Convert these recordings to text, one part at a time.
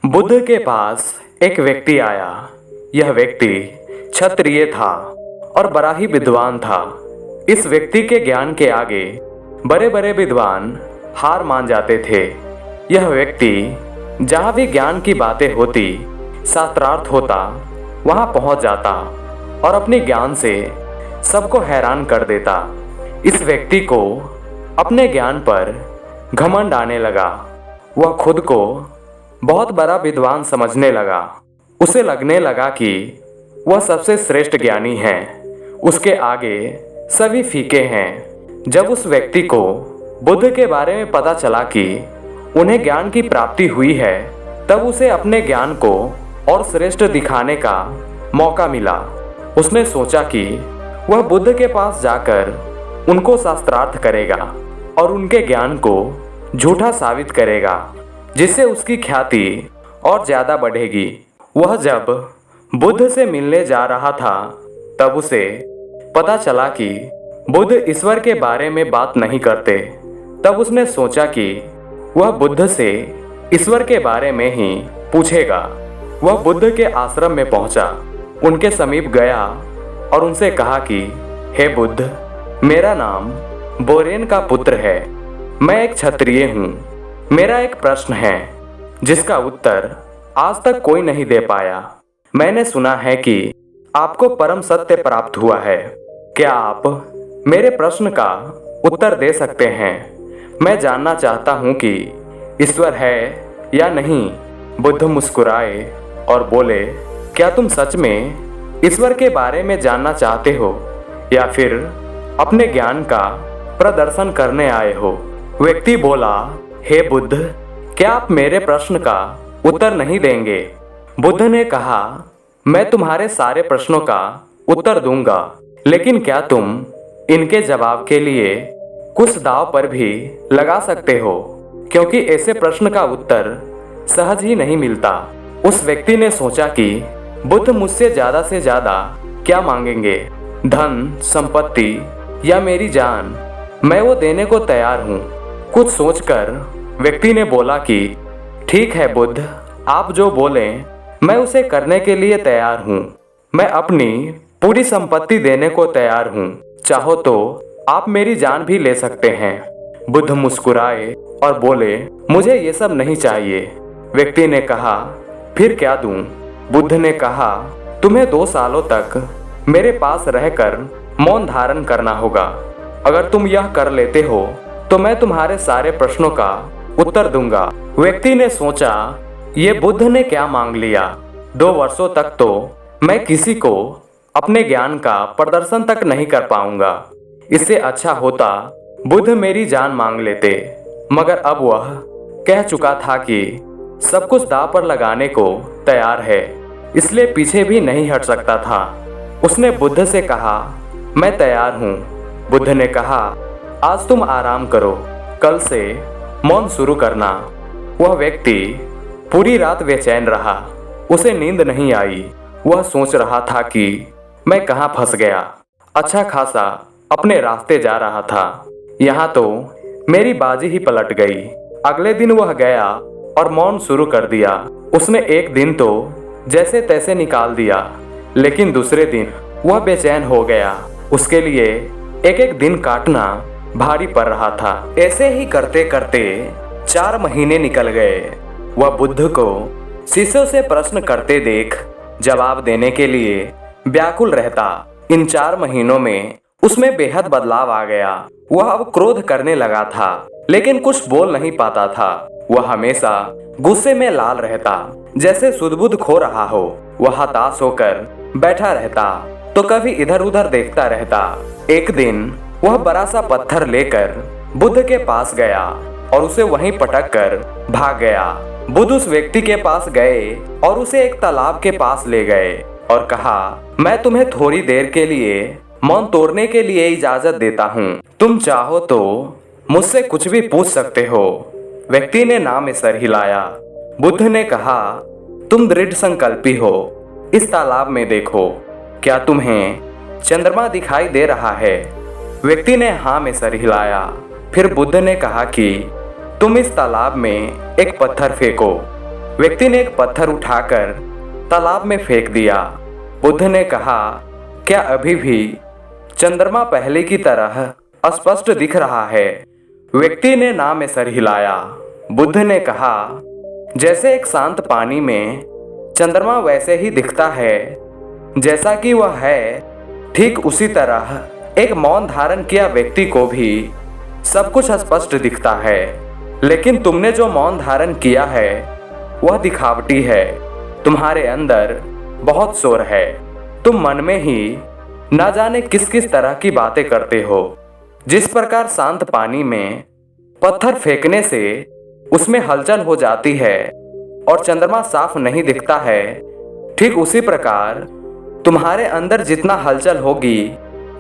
बुद्ध के पास एक व्यक्ति आया। यह व्यक्ति क्षत्रिय था और बड़ा ही विद्वान था। इस व्यक्ति के ज्ञान के आगे बड़े बड़े विद्वान हार मान जाते थे। यह व्यक्ति जहाँ भी ज्ञान की बातें होती, शास्त्रार्थ होता, वहाँ पहुँच जाता और अपने ज्ञान से सबको हैरान कर देता। इस व्यक्ति को अपने ज्ञान पर घमंड आने लगा। वह खुद को बहुत बड़ा विद्वान समझने लगा। उसे लगने लगा कि वह सबसे श्रेष्ठ ज्ञानी है, उसके आगे सभी फीके हैं। जब उस व्यक्ति को बुद्ध के बारे में पता चला कि उन्हें ज्ञान की प्राप्ति हुई है, तब उसे अपने ज्ञान को और श्रेष्ठ दिखाने का मौका मिला। उसने सोचा कि वह बुद्ध के पास जाकर उनको शास्त्रार्थ करेगा और उनके ज्ञान को झूठा साबित करेगा, जिससे उसकी ख्याति और ज़्यादा बढ़ेगी। वह जब बुद्ध से मिलने जा रहा था, तब उसे पता चला कि बुद्ध ईश्वर के बारे में बात नहीं करते। तब उसने सोचा कि वह बुद्ध से ईश्वर के बारे में ही पूछेगा। वह बुद्ध के आश्रम में पहुंचा, उनके समीप गया और उनसे कहा कि हे बुद्ध, मेरा नाम बोरेन का पुत्र है। मैं एक क्षत्रिय हूँ। मेरा एक प्रश्न है जिसका उत्तर आज तक कोई नहीं दे पाया। मैंने सुना है कि आपको परम सत्य प्राप्त हुआ है। क्या आप मेरे प्रश्न का उत्तर दे सकते हैं? मैं जानना चाहता हूँ कि ईश्वर है या नहीं। बुद्ध मुस्कुराए और बोले, क्या तुम सच में ईश्वर के बारे में जानना चाहते हो या फिर अपने ज्ञान का प्रदर्शन करने आए हो? व्यक्ति बोला, हे बुद्ध, क्या आप मेरे प्रश्न का उत्तर नहीं देंगे? बुद्ध ने कहा, मैं तुम्हारे सारे प्रश्नों का उत्तर दूंगा, लेकिन क्या तुम इनके जवाब के लिए कुछ दांव पर भी लगा सकते हो? क्योंकि ऐसे प्रश्न का उत्तर सहज ही नहीं मिलता। उस व्यक्ति ने सोचा कि बुद्ध मुझसे ज़्यादा से ज़्यादा क्या मांगेंगे, धन, संपत्ति या मेरी जान? मैं वो देने को तैयार हूँ। कुछ सोचकर व्यक्ति ने बोला कि ठीक है बुद्ध, आप जो बोलें मैं उसे करने के लिए तैयार हूँ। मैं अपनी पूरी संपत्ति देने को तैयार हूँ। चाहो तो आप मेरी जान भी ले सकते हैं। बुद्ध मुस्कुराए और बोले, मुझे ये सब नहीं चाहिए। व्यक्ति ने कहा, फिर क्या दूँ? बुद्ध ने कहा, तुम्हें 2 सालों तक मेरे पास रहकर मौन धारण करना होगा। अगर तुम यह कर लेते हो तो मैं तुम्हारे सारे प्रश्नों का उत्तर दूंगा। व्यक्ति ने सोचा, ये बुद्ध ने क्या मांग लिया? 2 वर्षों तक तो मैं किसी को अपने ज्ञान का प्रदर्शन तक नहीं कर पाऊंगा। इससे अच्छा होता बुद्ध मेरी जान मांग लेते। मगर अब वह कह चुका था कि सब कुछ दांव पर लगाने को तैयार है, इसलिए पीछे भी नहीं हट सकता था। उसने बुद्ध से कहा, मैं तैयार हूँ। बुद्ध ने कहा, आज तुम आराम करो, कल से मौन शुरू करना। वह व्यक्ति पूरी रात बेचैन रहा। उसे नींद नहीं आई। वह सोच रहा था कि मैं कहाँ फंस गया। अच्छा खासा अपने रास्ते जा रहा था, यहाँ तो मेरी बाजी ही पलट गई। अगले दिन वह गया और मौन शुरू कर दिया। उसने एक दिन तो जैसे तैसे निकाल दिया, लेकिन दूसरे दिन वह बेचैन हो गया। उसके लिए एक एक दिन काटना भारी पड़ रहा था। ऐसे ही करते करते 4 महीने निकल गए। वह बुद्ध को शिष्यों से प्रश्न करते देख जवाब देने के लिए व्याकुल रहता। इन 4 महीनों में उसमें बेहद बदलाव आ गया। वह अब क्रोध करने लगा था, लेकिन कुछ बोल नहीं पाता था। वह हमेशा गुस्से में लाल रहता, जैसे सुध-बुध खो रहा हो। वह हताश होकर बैठा रहता तो कभी इधर उधर देखता रहता। एक दिन वह बड़ा सा पत्थर लेकर बुद्ध के पास गया और उसे वहीं पटक कर भाग गया। बुद्ध उस व्यक्ति के पास गए और उसे एक तालाब के पास ले गए और कहा, मैं तुम्हें थोड़ी देर के लिए मौन तोड़ने के लिए इजाजत देता हूँ। तुम चाहो तो मुझसे कुछ भी पूछ सकते हो। व्यक्ति ने ना में सर हिलाया। बुद्ध ने कहा, तुम दृढ़ संकल्पी हो। इस तालाब में देखो, क्या तुम्हें चंद्रमा दिखाई दे रहा है? व्यक्ति ने हाँ में सर हिलाया। फिर बुद्ध ने कहा कि तुम इस तालाब में एक पत्थर फेंको। व्यक्ति ने एक पत्थर उठाकर तालाब में फेंक दिया। बुद्ध ने कहा, क्या अभी भी चंद्रमा पहले की तरह स्पष्ट दिख रहा है? व्यक्ति ने ना में सर हिलाया। बुद्ध ने कहा, जैसे एक शांत पानी में चंद्रमा वैसे ही दिखता है जैसा कि वह है, ठीक उसी तरह एक मौन धारण किया व्यक्ति को भी सब कुछ स्पष्ट दिखता है। लेकिन तुमने जो मौन धारण किया है वह दिखावटी है। तुम्हारे अंदर बहुत शोर है। तुम मन में ही ना जाने किस किस तरह की बातें करते हो। जिस प्रकार शांत पानी में पत्थर फेंकने से उसमें हलचल हो जाती है और चंद्रमा साफ नहीं दिखता है, ठीक उसी प्रकार तुम्हारे अंदर जितना हलचल होगी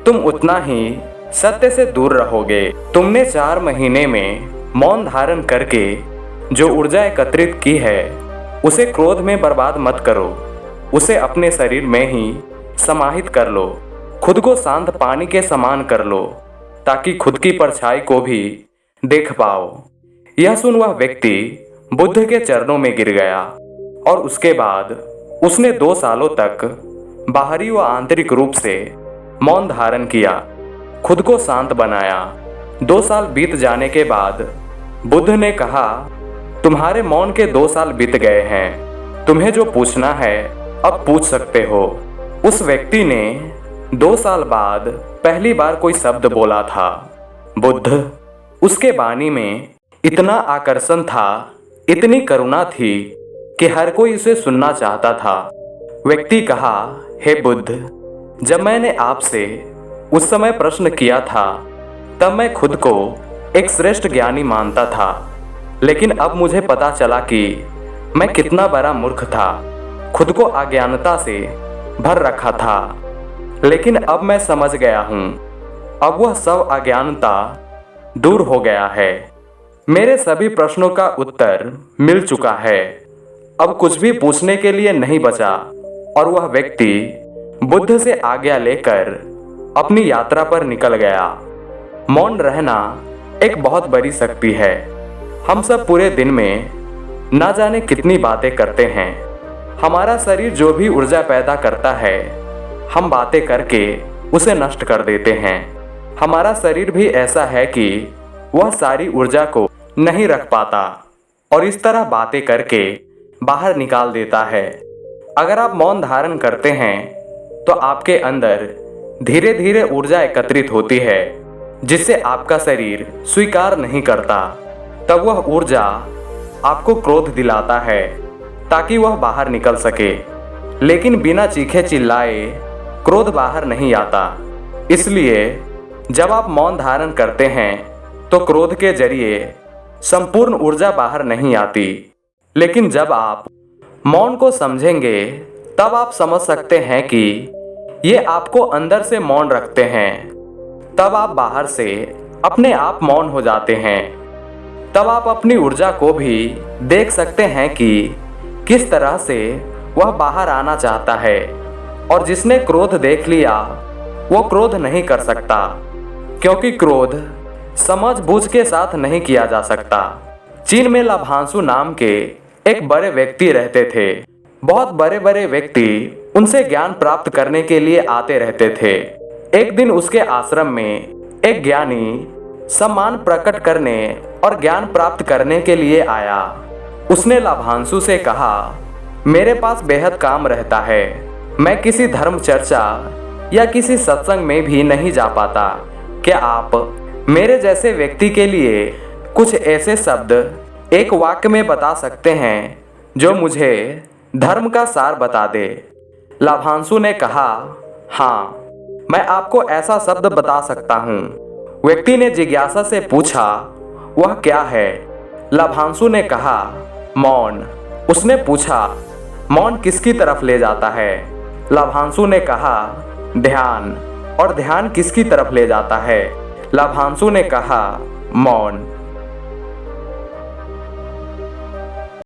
तुम उतना ही सत्य से दूर रहोगे। तुमने 4 महीने में मौन धारण करके जो ऊर्जा एकत्रित की है उसे क्रोध में बर्बाद मत करो। उसे अपने शरीर में ही समाहित कर लो। खुद को शांत पानी के समान कर लो ताकि खुद की परछाई को भी देख पाओ। यह सुन वह व्यक्ति बुद्ध के चरणों में गिर गया और उसके बाद उसने 2 सालों तक बाहरी व आंतरिक रूप से मौन धारण किया, खुद को शांत बनाया। 2 साल बीत जाने के बाद बुद्ध ने कहा, तुम्हारे मौन के 2 साल बीत गए हैं। तुम्हें जो पूछना है अब पूछ सकते हो। उस व्यक्ति ने 2 साल बाद पहली बार कोई शब्द बोला था। बुद्ध, उसके वाणी में इतना आकर्षण था, इतनी करुणा थी कि हर कोई उसे सुनना चाहता था। व्यक्ति कहा, हे बुद्ध, जब मैंने आपसे उस समय प्रश्न किया था तब मैं खुद को एक श्रेष्ठ ज्ञानी मानता था, लेकिन अब मुझे पता चला कि मैं कितना बड़ा मूर्ख था। खुद को अज्ञानता से भर रखा था, लेकिन अब मैं समझ गया हूँ। अब वह सब अज्ञानता दूर हो गया है। मेरे सभी प्रश्नों का उत्तर मिल चुका है। अब कुछ भी पूछने के लिए नहीं बचा। और वह व्यक्ति बुद्ध से आज्ञा लेकर अपनी यात्रा पर निकल गया। मौन रहना एक बहुत बड़ी शक्ति है। हम सब पूरे दिन में ना जाने कितनी बातें करते हैं। हमारा शरीर जो भी ऊर्जा पैदा करता है हम बातें करके उसे नष्ट कर देते हैं। हमारा शरीर भी ऐसा है कि वह सारी ऊर्जा को नहीं रख पाता और इस तरह बातें करके बाहर निकाल देता है। अगर आप मौन धारण करते हैं तो आपके अंदर धीरे धीरे ऊर्जा एकत्रित होती है जिसे आपका शरीर स्वीकार नहीं करता। तब वह ऊर्जा आपको क्रोध दिलाता है ताकि वह बाहर निकल सके, लेकिन बिना चीखे चिल्लाए क्रोध बाहर नहीं आता। इसलिए जब आप मौन धारण करते हैं तो क्रोध के जरिए संपूर्ण ऊर्जा बाहर नहीं आती। लेकिन जब आप मौन को समझेंगे तब आप समझ सकते हैं कि ये आपको अंदर से मौन रखते हैं। तब आप बाहर से अपने आप मौन हो जाते हैं। तब आप अपनी ऊर्जा को भी देख सकते हैं कि किस तरह से वह बाहर आना चाहता है। और जिसने क्रोध देख लिया वो क्रोध नहीं कर सकता, क्योंकि क्रोध समझबूझ के साथ नहीं किया जा सकता। चीन में लाभांशु नाम के एक बड़े व्यक्ति रहते थे। बहुत बड़े बड़े व्यक्ति उनसे ज्ञान प्राप्त करने के लिए आते रहते थे। एक दिन उसके आश्रम में एक ज्ञानी सम्मान प्रकट करने और ज्ञान प्राप्त करने के लिए आया। उसने लाभांशु से कहा, मेरे पास बेहद काम रहता है, मैं किसी धर्म चर्चा या किसी सत्संग में भी नहीं जा पाता। क्या आप मेरे जैसे व्यक्ति के लिए कुछ ऐसे शब्द एक वाक्य में बता सकते हैं जो मुझे धर्म का सार बता दे? लाभांशु ने कहा, हाँ, मैं आपको ऐसा शब्द बता सकता हूँ। व्यक्ति ने जिज्ञासा से पूछा, वह क्या है? लाभांशु ने कहा, मौन। उसने पूछा, मौन किसकी तरफ ले जाता है? लाभांशु ने कहा, ध्यान। और ध्यान किसकी तरफ ले जाता है? लाभांशु ने कहा, मौन।